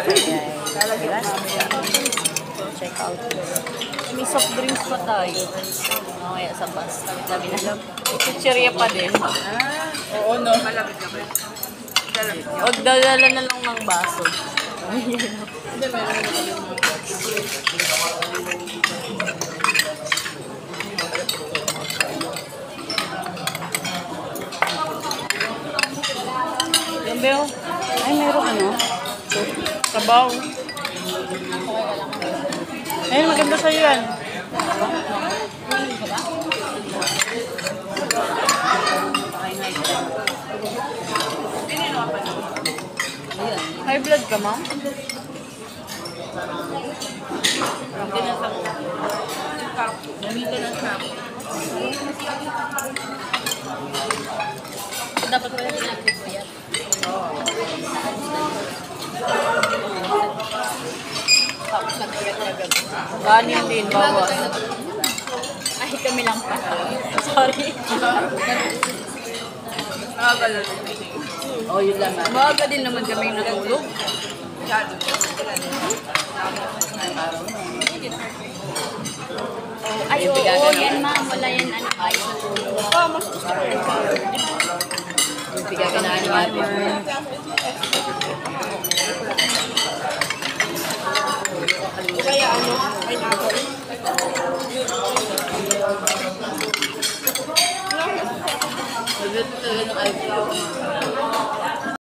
Check out. May soft drinks pa tayo. Mamaya sa bus. Tabi na lang. Chichirya pa din. Oo, no. Malapit ka ba? Huwag dadala na lang ng baso. Hindi, meron naman yung mga Yan, Beo. Ay, meron ano? sabaw. Ayun, maganda sa'yo yan. High blood ka, ma'am? Nandito na sa Dapat wala sinabi ko yan. Tapos nagkagat-kagat. Kanin din, bawas. Ay, kami lang pa. Sorry. nakakalat. Oh, yun lang. Maaga din naman kami natulog. Ay, oo, yan ma'am. Wala yan, ano, ay. Oh, mas gusto ko yan. Yung pigagan na natin.